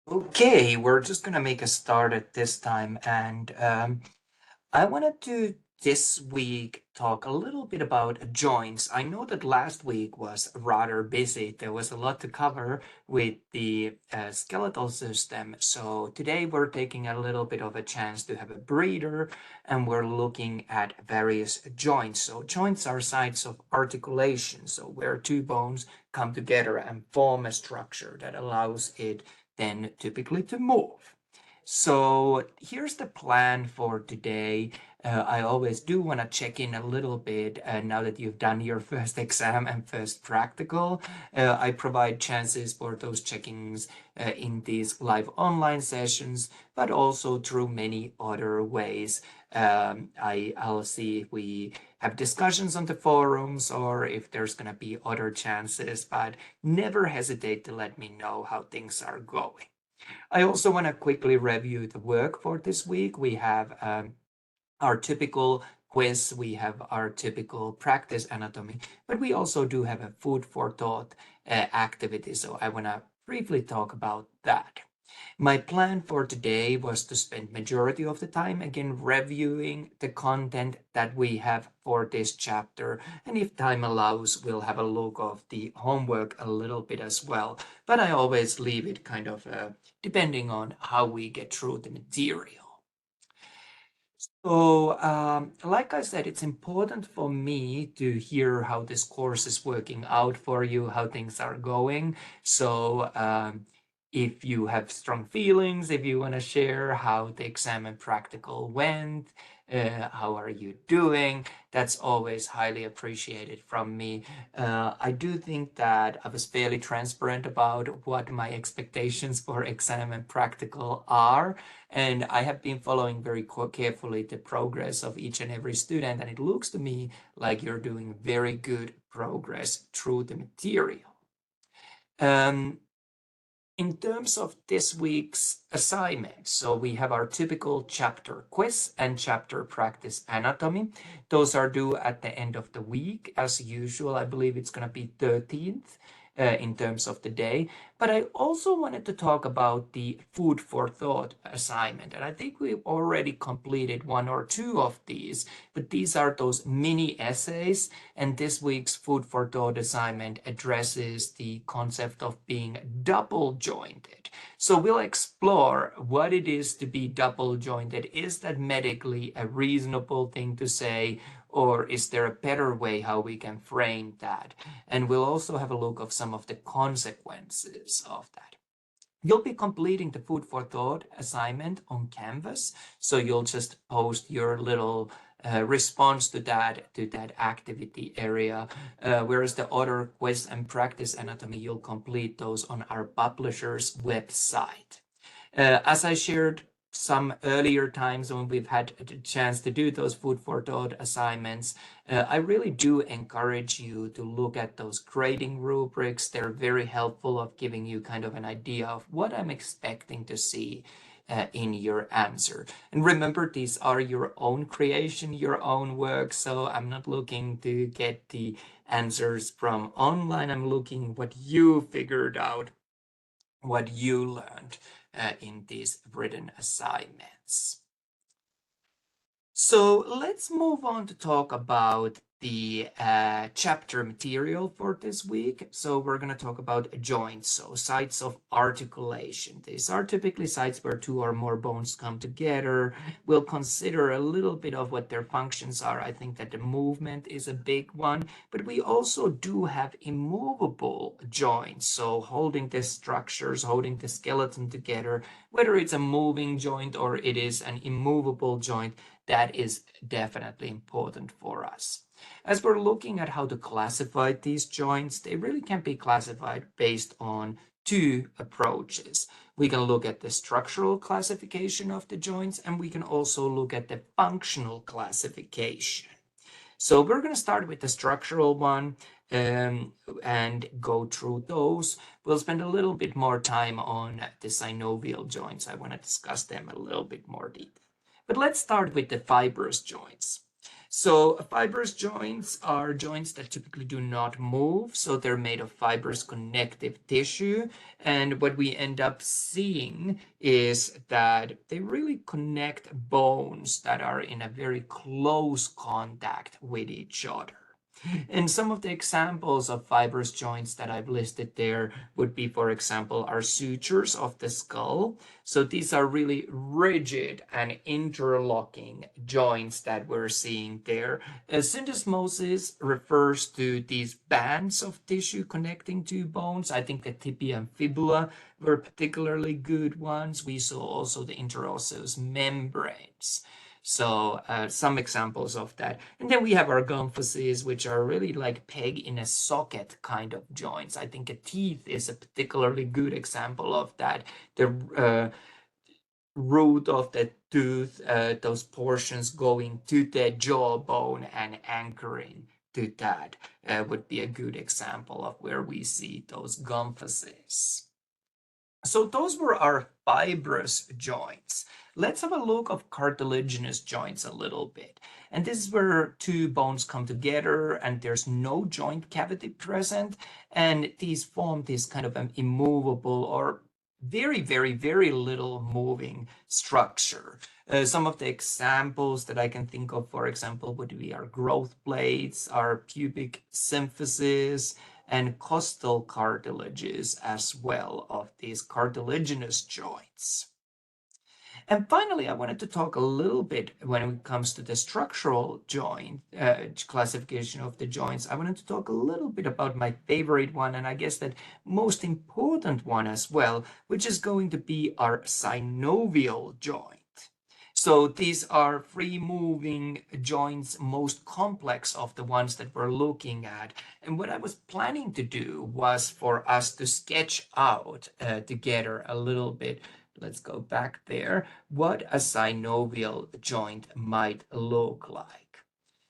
Okay, we're just gonna make a start at this time, and I wanted to this week talk a little bit about joints. I know that last week was rather busy. There was a lot to cover with the skeletal system. So today we're taking a little bit of a chance to have a breather, and we're looking at various joints. So joints are sites of articulation, so where two bones come together and form a structure that allows it then typically to move. So here's the plan for today. I always do want to check in a little bit now that you've done your first exam and first practical. I provide chances for those check-ins in these live online sessions, but also through many other ways. I'll see if we have discussions on the forums or if there's going to be other chances, but never hesitate to let me know how things are going. I also want to quickly review the work for this week. We have our typical quiz, we have our typical practice anatomy, but we also do have a food for thought activity. So I want to briefly talk about that. My plan for today was to spend majority of the time again reviewing the content that we have for this chapter, and if time allows we'll have a look of the homework a little bit as well, but I always leave it kind of depending on how we get through the material. So, like I said, it's important for me to hear how this course is working out for you, how things are going. So, if you have strong feelings, if you want to share how the exam and practical went, how are you doing? That's always highly appreciated from me. I do think that I was fairly transparent about what my expectations for exam and practical are. And I have been following very carefully the progress of each and every student, and it looks to me like you're doing very good progress through the material. Um, in terms of this week's assignment, so we have our typical chapter quiz and chapter practice anatomy. Those are due at the end of the week. As usual, I believe it's going to be 13th. In terms of the day, but I also wanted to talk about the food for thought assignment, and I think we've already completed one or two of these, but these are those mini essays, and this week's food for thought assignment addresses the concept of being double jointed. So we'll explore what it is to be double jointed. Is that medically a reasonable thing to say? Or is there a better way how we can frame that? And we'll also have a look of some of the consequences of that. You'll be completing the food for thought assignment on Canvas. So you'll just post your little response to that activity area. Whereas the other quiz and practice anatomy, you'll complete those on our publisher's website. As I shared some earlier times when we've had a chance to do those food for thought assignments, I really do encourage you to look at those grading rubrics. They're very helpful of giving you kind of an idea of what I'm expecting to see in your answer. And remember, these are your own creation, your own work. So I'm not looking to get the answers from online. I'm looking what you figured out, what you learned in these written assignments. So let's move on to talk about the chapter material for this week. So we're going to talk about joints, so sites of articulation. These are typically sites where two or more bones come together. We'll consider a little bit of what their functions are. I think that the movement is a big one, but we also do have immovable joints, so holding the structures, holding the skeleton together, whether it's a moving joint or it is an immovable joint. That is definitely important for us. As we're looking at how to classify these joints, they really can be classified based on two approaches. We can look at the structural classification of the joints, and we can also look at the functional classification. So we're going to start with the structural one and go through those. We'll spend a little bit more time on the synovial joints. I want to discuss them a little bit more deep. But let's start with the fibrous joints. So fibrous joints are joints that typically do not move. So they're made of fibrous connective tissue. And what we end up seeing is that they really connect bones that are in a very close contact with each other. And some of the examples of fibrous joints that I've listed there would be, for example, our sutures of the skull. So these are really rigid and interlocking joints that we're seeing there. Syndesmosis refers to these bands of tissue connecting two bones. I think the tibia and fibula were particularly good ones. We saw also the interosseous membranes. So some examples of that. And then we have our gomphoses, which are really like peg in a socket kind of joints. I think a teeth is a particularly good example of that. The root of the tooth, those portions going to the jawbone and anchoring to that would be a good example of where we see those gomphoses. So those were our fibrous joints. Let's have a look of cartilaginous joints a little bit. And this is where two bones come together and there's no joint cavity present. And these form this kind of an immovable or very, very, very little moving structure. Some of the examples that I can think of, for example, would be our growth plates, our pubic symphysis, and costal cartilages as well of these cartilaginous joints. And finally, I wanted to talk a little bit when it comes to the structural joint classification of the joints. I wanted to talk a little bit about my favorite one, and I guess that most important one as well, which is going to be our synovial joint. So these are free-moving joints, most complex of the ones that we're looking at. And what I was planning to do was for us to sketch out together a little bit. Let's go back there, what a synovial joint might look like.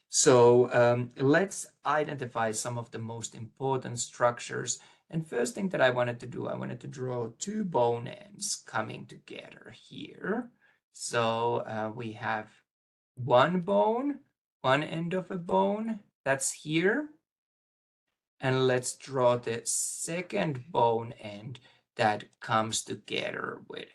So let's identify some of the most important structures. And first thing that I wanted to do, I wanted to draw two bone ends coming together here. So we have one bone, one end of a bone, that's here. And let's draw the second bone end that comes together with it.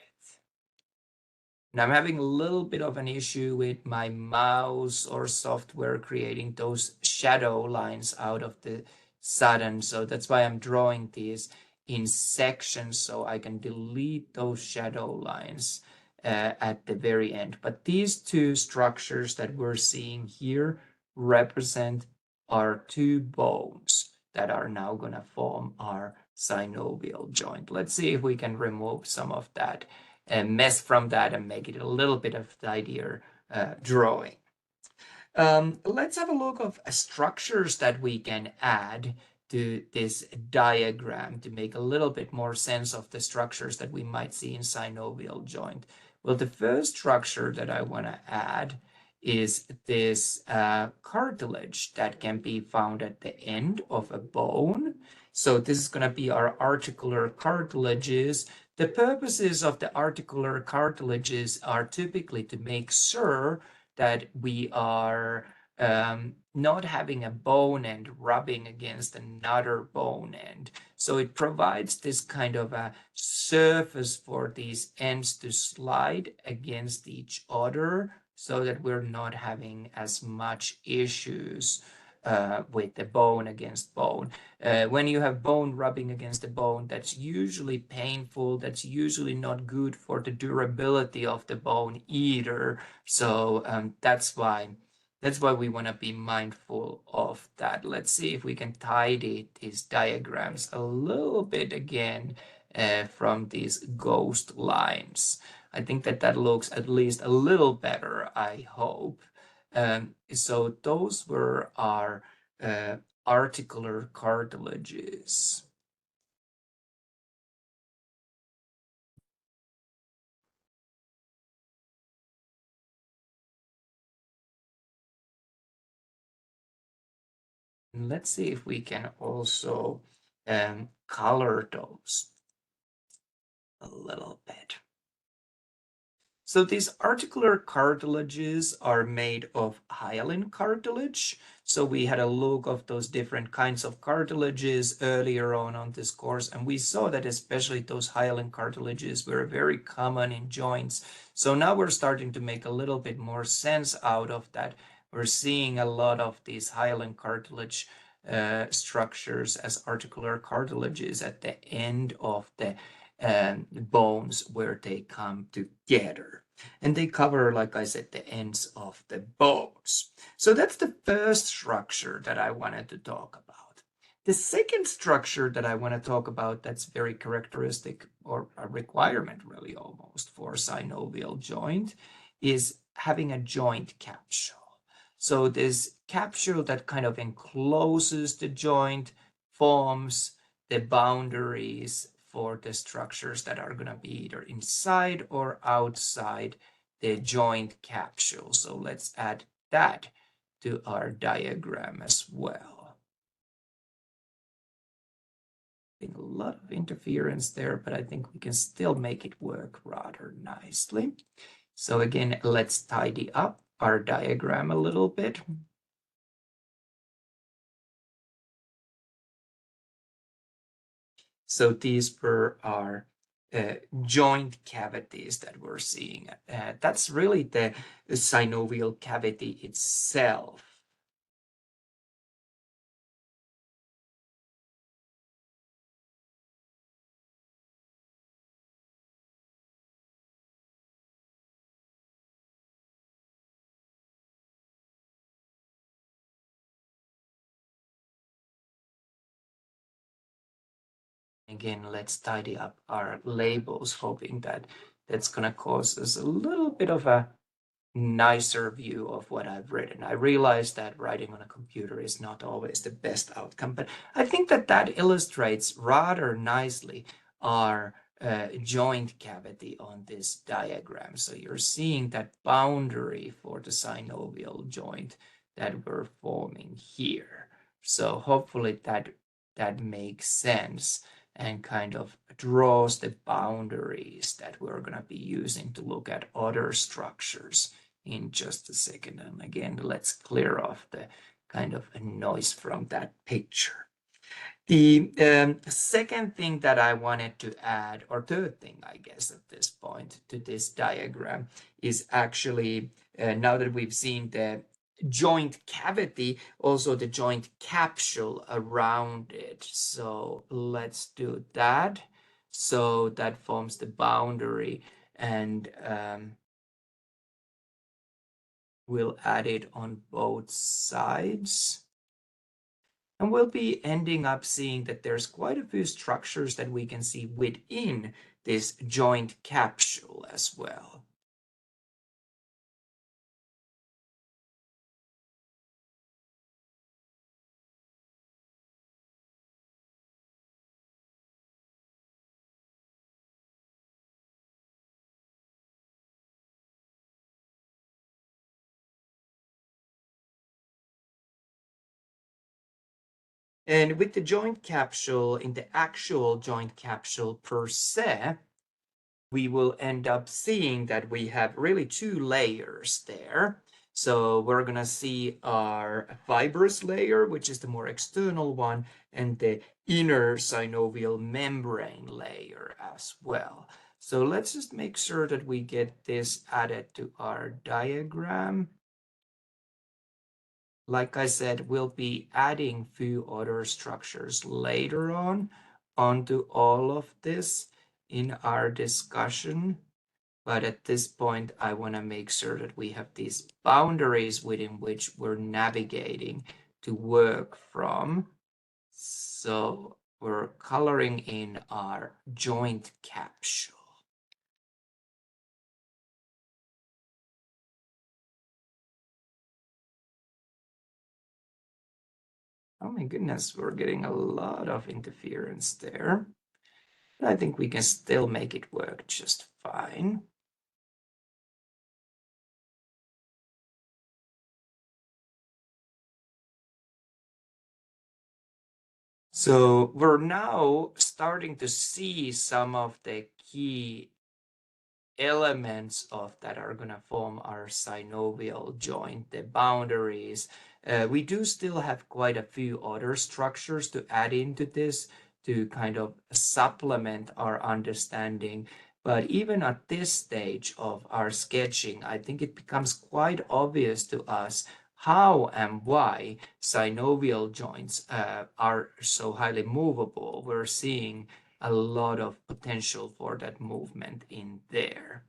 Now I'm having a little bit of an issue with my mouse or software creating those shadow lines out of the sudden. So that's why I'm drawing these in sections so I can delete those shadow lines at the very end. But these two structures that we're seeing here represent our two bones that are now going to form our synovial joint. Let's see if we can remove some of that mess from that and make it a little bit of tidier drawing. Let's have a look of structures that we can add to this diagram to make a little bit more sense of the structures that we might see in synovial joint. Well, the first structure that I want to add is this cartilage that can be found at the end of a bone. So this is going to be our articular cartilages. The purposes of the articular cartilages are typically to make sure that we are not having a bone end rubbing against another bone end. So it provides this kind of a surface for these ends to slide against each other so that we're not having as much issues with the bone against bone. When you have bone rubbing against the bone, that's usually painful. That's usually not good for the durability of the bone either. So that's why we want to be mindful of that. Let's see if we can tidy these diagrams a little bit again from these ghost lines. I think that looks at least a little better, I hope. So those were our articular cartilages. And let's see if we can also color those a little bit. So these articular cartilages are made of hyaline cartilage. So we had a look of those different kinds of cartilages earlier on this course, and we saw that especially those hyaline cartilages were very common in joints. So now we're starting to make a little bit more sense out of that. We're seeing a lot of these hyaline cartilage structures as articular cartilages at the end of the bones where they come together. And they cover, like I said, the ends of the bones. So that's the first structure that I wanted to talk about. The second structure that I want to talk about that's very characteristic, or a requirement really almost, for synovial joint is having a joint capsule. So this capsule that kind of encloses the joint forms the boundaries for the structures that are going to be either inside or outside the joint capsule. So let's add that to our diagram as well. A lot of interference there, but I think we can still make it work rather nicely. So again, let's tidy up our diagram a little bit. So these were our joint cavities that we're seeing. That's really the synovial cavity itself. Again, let's tidy up our labels, hoping that that's going to cause us a little bit of a nicer view of what I've written. I realize that writing on a computer is not always the best outcome, but I think that that illustrates rather nicely our joint cavity on this diagram. So you're seeing that boundary for the synovial joint that we're forming here. So hopefully that makes sense and kind of draws the boundaries that we're going to be using to look at other structures in just a second. And again, let's clear off the kind of noise from that picture. The second thing that I wanted to add, or third thing, I guess, at this point to this diagram is actually, now that we've seen the joint cavity, also the joint capsule around it. So let's do that. So that forms the boundary, and we'll add it on both sides. And we'll be ending up seeing that there's quite a few structures that we can see within this joint capsule as well. And with the joint capsule, in the actual joint capsule per se, we will end up seeing that we have really two layers there. So we're going to see our fibrous layer, which is the more external one, and the inner synovial membrane layer as well. So let's just make sure that we get this added to our diagram. Like I said, we'll be adding few other structures later on onto all of this in our discussion. But at this point, I want to make sure that we have these boundaries within which we're navigating to work from. So we're coloring in our joint capsule. Oh my goodness, we're getting a lot of interference there. But I think we can still make it work just fine. So we're now starting to see some of the key elements of that are going to form our synovial joint, the boundaries. We do still have quite a few other structures to add into this to kind of supplement our understanding. But even at this stage of our sketching, I think it becomes quite obvious to us how and why synovial joints are so highly movable. We're seeing a lot of potential for that movement in there.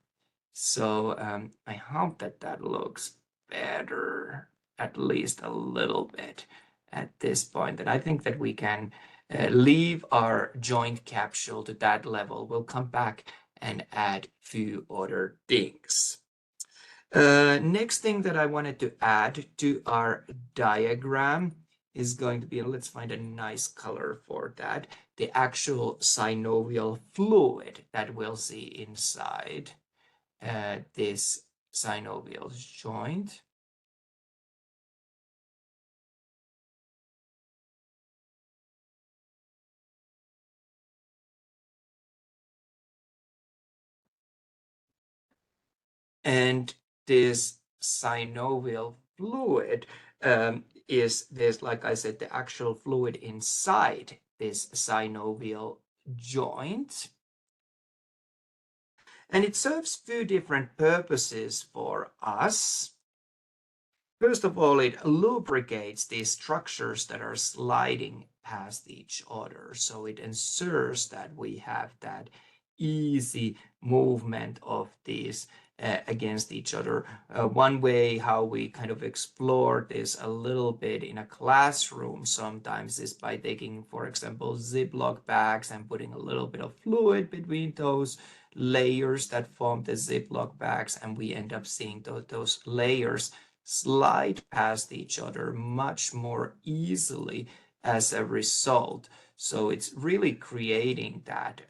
So I hope that that looks better, at least a little bit at this point. And I think that we can leave our joint capsule to that level. We'll come back and add few other things. Next thing that I wanted to add to our diagram is going to be, let's find a nice color for that, the actual synovial fluid that we'll see inside this synovial joint. And this synovial fluid is this, like I said, the actual fluid inside this synovial joint. And it serves few different purposes for us. First of all, it lubricates these structures that are sliding past each other. So it ensures that we have that easy movement of these against each other. One way how we kind of explore this a little bit in a classroom sometimes is by taking, for example, Ziploc bags and putting a little bit of fluid between those layers that form the Ziploc bags, and we end up seeing those layers slide past each other much more easily as a result. So it's really creating that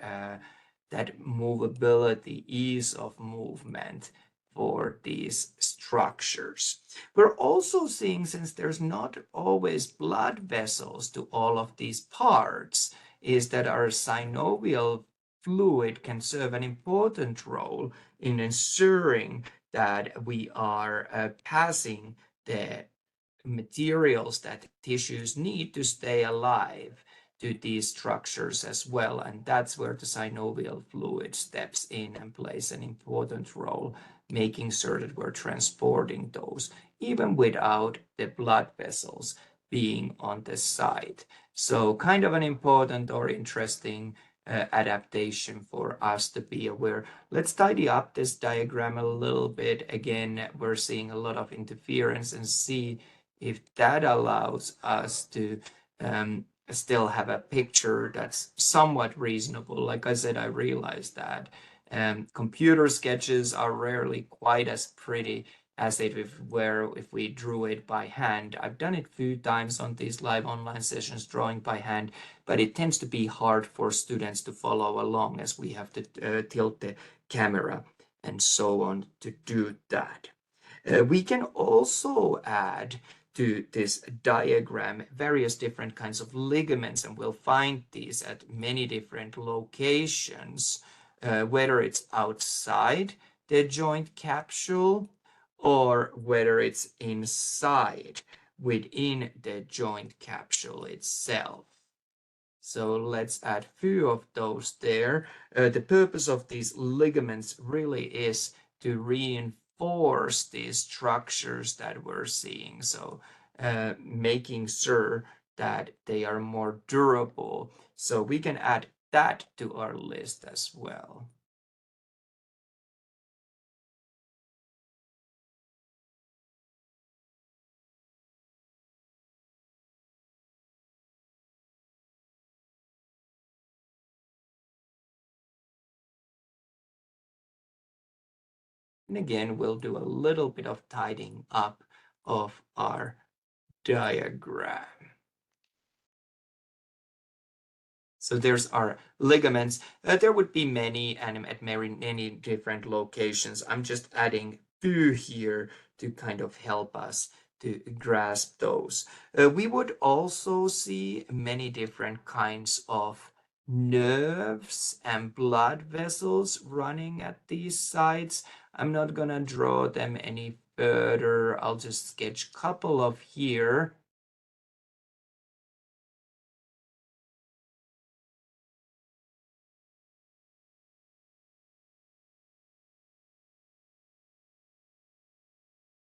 that movability, ease of movement for these structures. We're also seeing, since there's not always blood vessels to all of these parts, is that our synovial fluid can serve an important role in ensuring that we are passing the materials that tissues need to stay alive to these structures as well. And that's where the synovial fluid steps in and plays an important role, making sure that we're transporting those even without the blood vessels being on the side. So kind of an important or interesting adaptation for us to be aware. Let's tidy up this diagram a little bit. Again, we're seeing a lot of interference, and see if that allows us to still have a picture that's somewhat reasonable. Like I said, I realize that computer sketches are rarely quite as pretty as if we drew it by hand. I've done it a few times on these live online sessions, drawing by hand, but it tends to be hard for students to follow along as we have to tilt the camera and so on to do that. We can also add to this diagram various different kinds of ligaments, and we'll find these at many different locations, whether it's outside the joint capsule or whether it's inside within the joint capsule itself. So let's add a few of those there. The purpose of these ligaments really is to reinforce these structures that we're seeing. So making sure that they are more durable. So we can add that to our list as well. And again, we'll do a little bit of tidying up of our diagram. So there's our ligaments. There would be many and at many different locations. I'm just adding few here to kind of help us to grasp those. We would also see many different kinds of nerves and blood vessels running at these sites. I'm not gonna draw them any further. I'll just sketch a couple of here.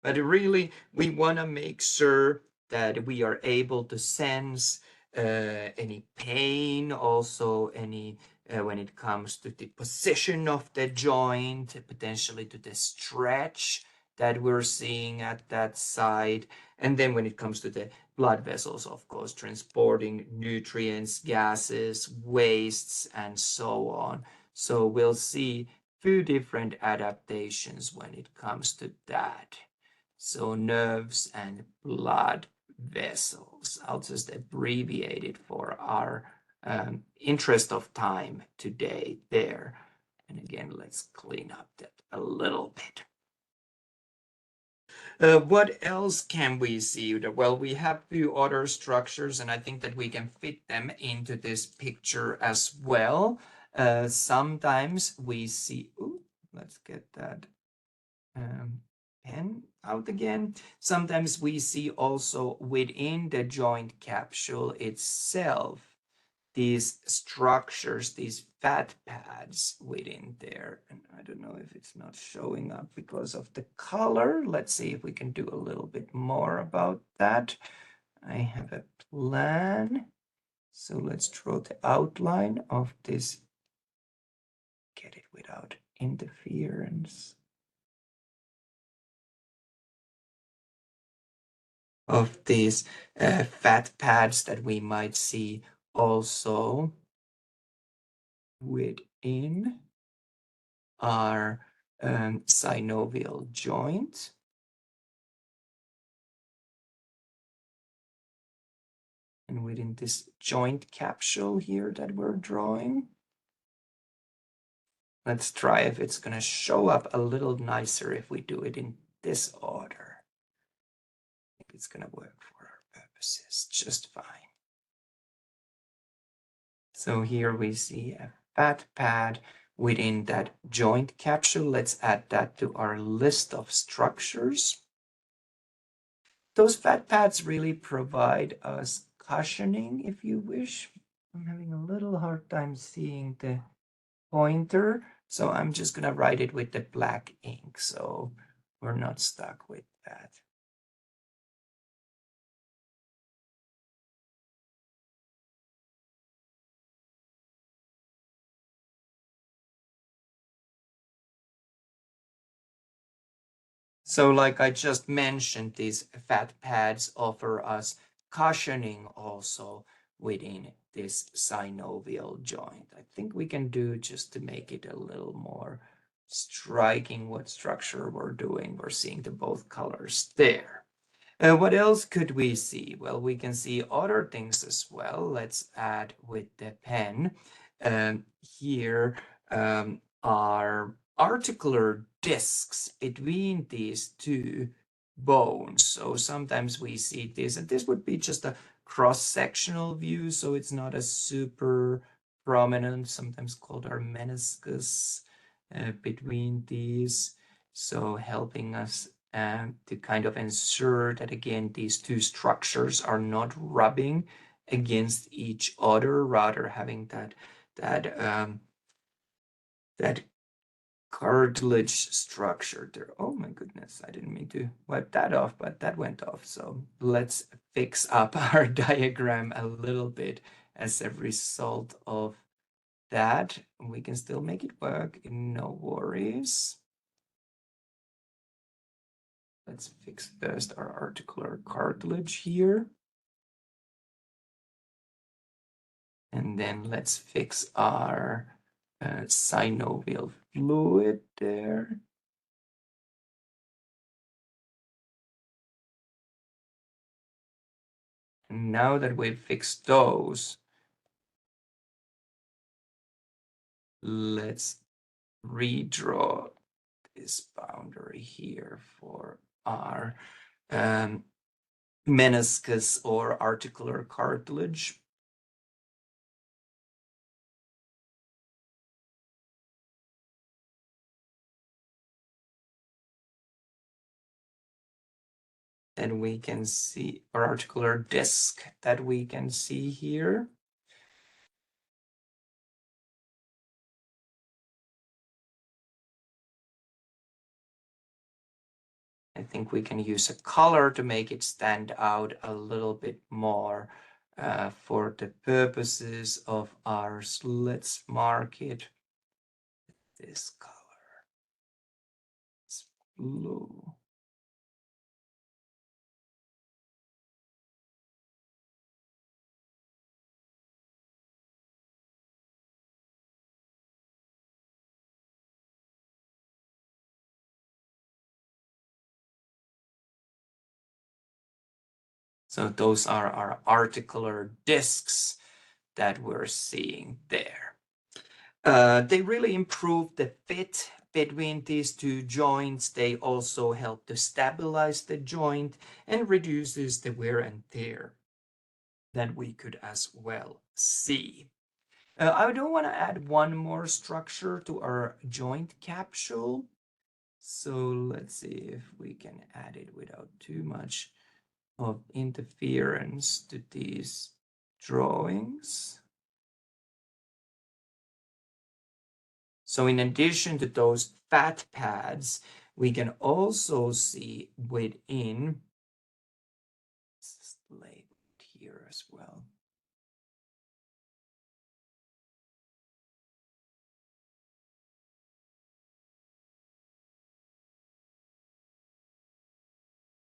But really, we want to make sure that we are able to sense any pain, also any when it comes to the position of the joint, potentially to the stretch that we're seeing at that side. And then when it comes to the blood vessels, of course, transporting nutrients, gases, wastes, and so on. So we'll see few different adaptations when it comes to that. So nerves and blood vessels. I'll just abbreviate it for our interest of time today there. And again, let's clean up that a little bit. What else can we see? Well, we have few other structures, and I think that we can fit them into this picture as well. Sometimes we see, ooh, let's get that pen out again. Sometimes we see also within the joint capsule itself these structures, these fat pads within there. And I don't know if it's not showing up because of the color. Let's see if we can do a little bit more about that. I have a plan. So let's draw the outline of this. Get it without interference. Of these fat pads that we might see also within our synovial joint. And within this joint capsule here that we're drawing. Let's try if it's going to show up a little nicer if we do it in this order. I think it's going to work for our purposes just fine. So here we see a fat pad within that joint capsule. Let's add that to our list of structures. Those fat pads really provide us cushioning, if you wish. I'm having a little hard time seeing the pointer, so I'm just gonna write it with the black ink, so we're not stuck with that. So like I just mentioned, these fat pads offer us cushioning also within this synovial joint. I think we can do just to make it a little more striking what structure we're doing. We're seeing the both colors there. What else could we see? Well, we can see other things as well. Let's add with the pen. Here are articular discs between these two bones. So sometimes we see this, and this would be just a cross-sectional view, so it's not a super prominent, sometimes called our meniscus between these. So helping us to kind of ensure that, again, these two structures are not rubbing against each other, rather having that cartilage structure there. Oh my goodness, I didn't mean to wipe that off, but that went off. So let's fix up our diagram a little bit as a result of that. We can still make it work, no worries. Let's fix first our articular cartilage here. And then let's fix our synovial fluid there. And now that we've fixed those, let's redraw this boundary here for our meniscus or articular cartilage. that we can see, or articular disc that we can see here. I think we can use a color to make it stand out a little bit more for the purposes of ours. Let's mark it this color. It's blue. So those are our articular discs that we're seeing there. They really improve the fit between these two joints. They also help to stabilize the joint and reduces the wear and tear that we could as well see. I do want to add one more structure to our joint capsule. So let's see if we can add it without too much of interference to these drawings. So in addition to those fat pads, we can also see within, this is labeled here as well.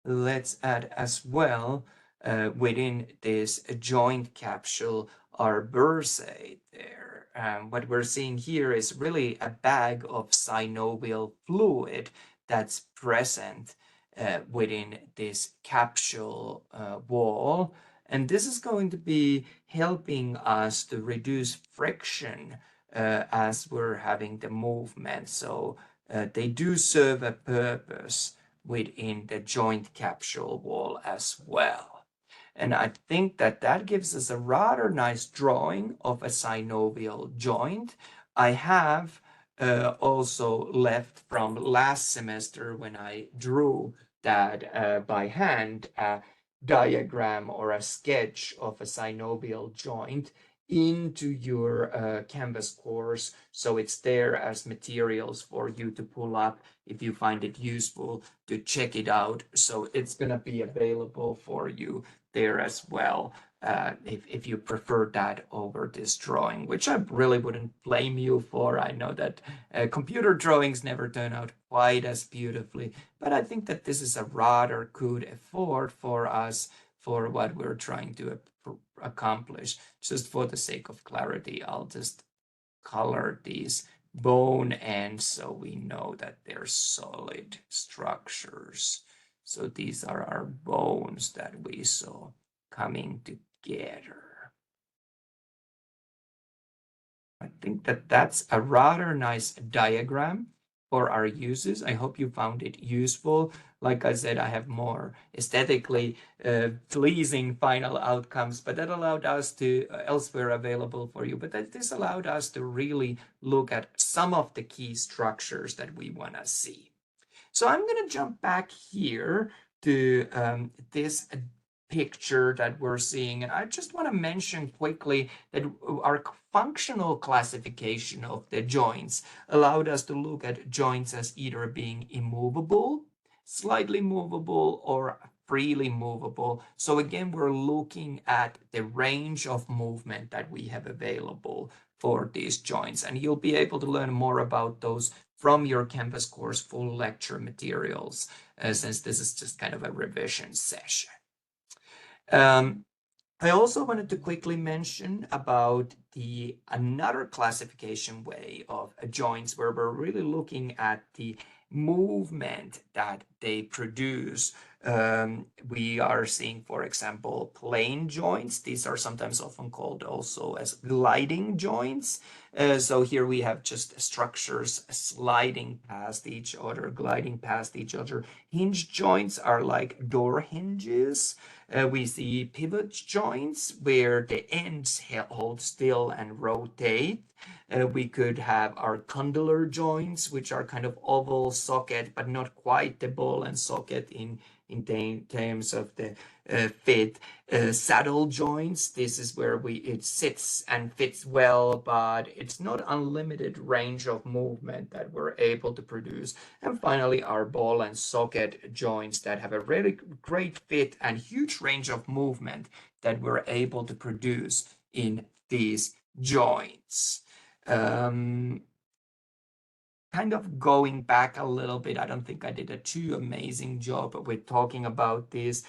Let's add as well within this joint capsule our bursae there. What we're seeing here is really a bag of synovial fluid that's present within this capsule wall. And this is going to be helping us to reduce friction as we're having the movement. So they do serve a purpose within the joint capsule wall as well. And I think that that gives us a rather nice drawing of a synovial joint. I have also left from last semester when I drew that by hand a diagram or a sketch of a synovial joint into your Canvas course. So it's there as materials for you to pull up if you find it useful to check it out. So it's going to be available for you there as well if you prefer that over this drawing, which I really wouldn't blame you for. I know that computer drawings never turn out quite as beautifully, but I think that this is a rather good effort for us for what we're trying to accomplish. Just for the sake of clarity, I'll just color these bone ends so we know that they're solid structures. So these are our bones that we saw coming together. I think that that's a rather nice diagram for our uses. I hope you found it useful. Like I said, I have more aesthetically pleasing final outcomes, but that allowed us to elsewhere available for you. But this allowed us to really look at some of the key structures that we want to see. So I'm going to jump back here to this picture that we're seeing. And I just want to mention quickly that our functional classification of the joints allowed us to look at joints as either being immovable, slightly movable, or freely movable. So again, we're looking at the range of movement that we have available for these joints. And you'll be able to learn more about those from your Canvas course full lecture materials, since this is just kind of a revision session. I also wanted to quickly mention about another classification way of joints where we're really looking at the movement that they produce. We are seeing, for example, plane joints. These are sometimes often called also as gliding joints. So here we have just structures sliding past each other, gliding past each other. Hinge joints are like door hinges. We see pivot joints where the ends hold still and rotate. We could have our condylar joints, which are kind of oval socket, but not quite the ball and socket in in terms of the fit. Saddle joints, this is where it sits and fits well, but it's not unlimited range of movement that we're able to produce. And finally, our ball and socket joints that have a really great fit and huge range of movement that we're able to produce in these joints. Kind of going back a little bit, I don't think I did a too amazing job with talking about these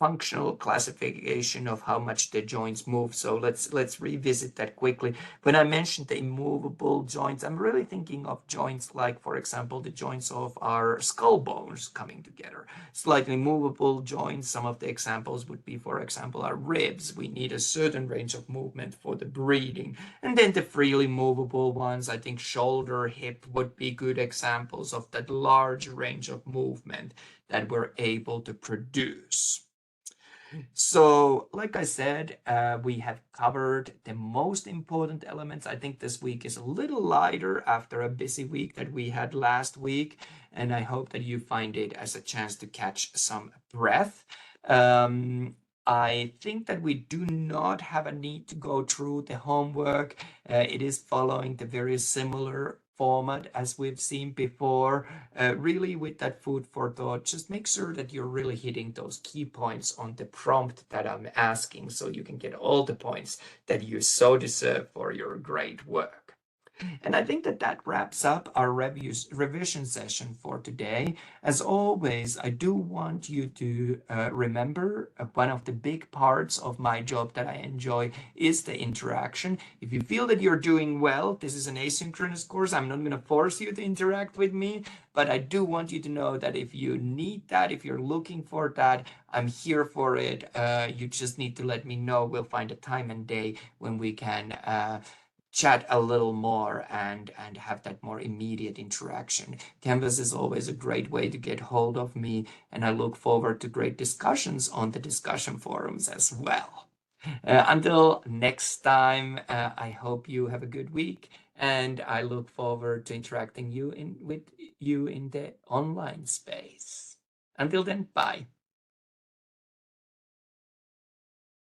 functional classification of how much the joints move. So let's revisit that quickly. When I mentioned the immovable joints, I'm really thinking of joints like, for example, the joints of our skull bones coming together. Slightly movable joints, some of the examples would be, for example, our ribs. We need a certain range of movement for the breathing. And then the freely movable ones, I think shoulder, hip would be good examples of that large range of movement that we're able to produce. So, like I said, we have covered the most important elements. I think this week is a little lighter after a busy week that we had last week, and I hope that you find it as a chance to catch some breath. I think that we do not have a need to go through the homework. It is following the very similar format as we've seen before. Really with that food for thought, just make sure that you're really hitting those key points on the prompt that I'm asking so you can get all the points that you so deserve for your great work. And I think that that wraps up our revision session for today. As always, I do want you to remember one of the big parts of my job that I enjoy is the interaction. If you feel that you're doing well, this is an asynchronous course. I'm not going to force you to interact with me, but I do want you to know that if you need that, if you're looking for that, I'm here for it. You just need to let me know. We'll find a time and day when we can chat a little more and have that more immediate interaction. Canvas is always a great way to get hold of me, and I look forward to great discussions on the discussion forums as well. Until next time, I hope you have a good week, and I look forward to interacting with you in the online space. Until then, bye.